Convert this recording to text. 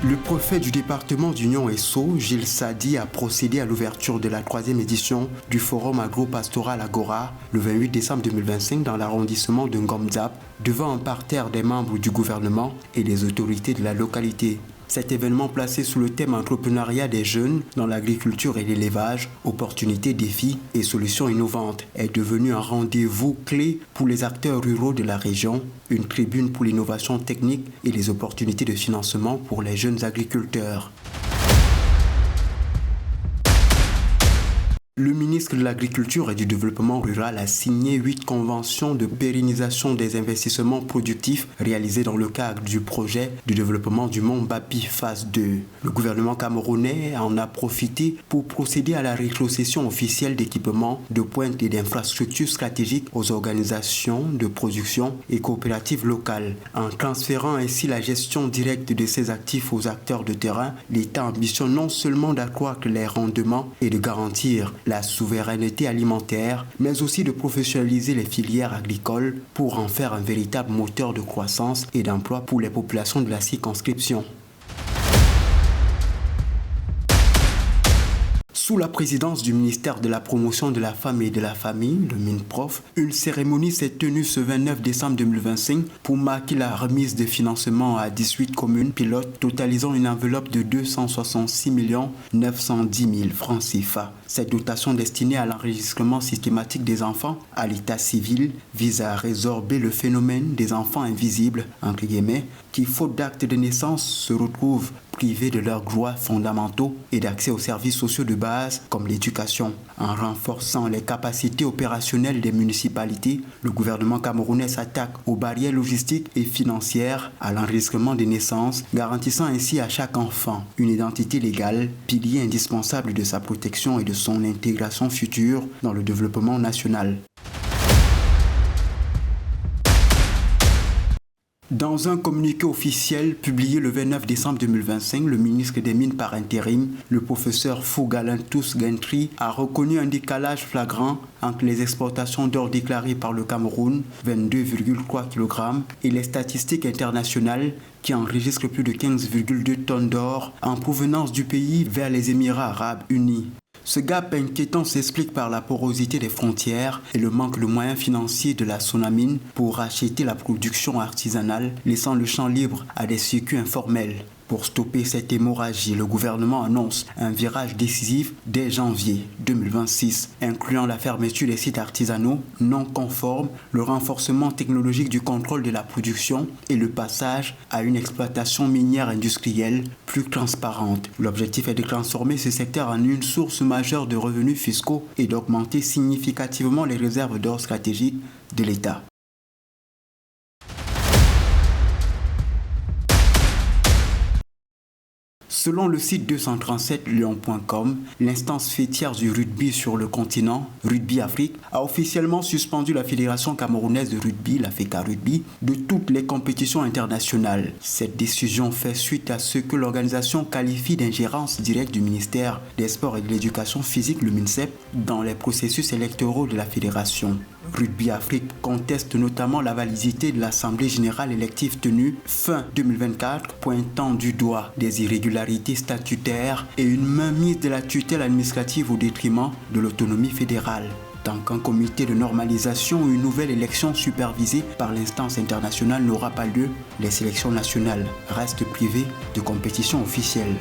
Le préfet du département d'Union Esso, Gilles Sadi, a procédé à l'ouverture de la 3e édition du Forum agro-pastoral Agora le 28 décembre 2025 dans l'arrondissement de Ngomzap, devant un parterre des membres du gouvernement et des autorités de la localité. Cet événement placé sous le thème entrepreneuriat des jeunes dans l'agriculture et l'élevage, opportunités, défis et solutions innovantes est devenu un rendez-vous clé pour les acteurs ruraux de la région, une tribune pour l'innovation technique et les opportunités de financement pour les jeunes agriculteurs. Le ministre de l'Agriculture et du Développement rural a signé 8 conventions de pérennisation des investissements productifs réalisés dans le cadre du projet de développement du Mont Bapi phase 2. Le gouvernement camerounais en a profité pour procéder à la rétrocession officielle d'équipements de pointe et d'infrastructures stratégiques aux organisations de production et coopératives locales. En transférant ainsi la gestion directe de ces actifs aux acteurs de terrain, l'État ambitionne non seulement d'accroître les rendements et de garantir la souveraineté alimentaire, mais aussi de professionnaliser les filières agricoles pour en faire un véritable moteur de croissance et d'emploi pour les populations de la circonscription. Sous la présidence du ministère de la Promotion de la Femme et de la Famille, le MINPROF, une cérémonie s'est tenue ce 29 décembre 2025 pour marquer la remise de financement à 18 communes pilotes totalisant une enveloppe de 266 910 000 francs CFA. Cette dotation destinée à l'enregistrement systématique des enfants à l'état civil vise à résorber le phénomène des enfants invisibles, entre guillemets, qui, faute d'acte de naissance, se retrouvent privés de leurs droits fondamentaux et d'accès aux services sociaux de base comme l'éducation. En renforçant les capacités opérationnelles des municipalités, le gouvernement camerounais s'attaque aux barrières logistiques et financières à l'enregistrement des naissances, garantissant ainsi à chaque enfant une identité légale, pilier indispensable de sa protection et de son intégration future dans le développement national. Dans un communiqué officiel publié le 29 décembre 2025, le ministre des Mines par intérim, le professeur Fougalantus Gentry, a reconnu un décalage flagrant entre les exportations d'or déclarées par le Cameroun, 22,3 kg, et les statistiques internationales qui enregistrent plus de 15,2 tonnes d'or en provenance du pays vers les Émirats arabes unis. Ce gap inquiétant s'explique par la porosité des frontières et le manque de moyens financiers de la Sonamine pour racheter la production artisanale, laissant le champ libre à des circuits informels. Pour stopper cette hémorragie, le gouvernement annonce un virage décisif dès janvier 2026, incluant la fermeture des sites artisanaux non conformes, le renforcement technologique du contrôle de la production et le passage à une exploitation minière industrielle plus transparente. L'objectif est de transformer ce secteur en une source majeure de revenus fiscaux et d'augmenter significativement les réserves d'or stratégiques de l'État. Selon le site 237lion.com, l'instance fêtière du rugby sur le continent, Rugby Afrique, a officiellement suspendu la Fédération camerounaise de rugby, la FECA Rugby, de toutes les compétitions internationales. Cette décision fait suite à ce que l'organisation qualifie d'ingérence directe du ministère des Sports et de l'Éducation physique, le MINSEP, dans les processus électoraux de la fédération. Rugby Afrique conteste notamment la validité de l'Assemblée générale élective tenue fin 2024, pointant du doigt des irrégularités statutaires et une mainmise de la tutelle administrative au détriment de l'autonomie fédérale. Tant qu'un comité de normalisation ou une nouvelle élection supervisée par l'instance internationale n'aura pas lieu, les sélections nationales restent privées de compétition officielle.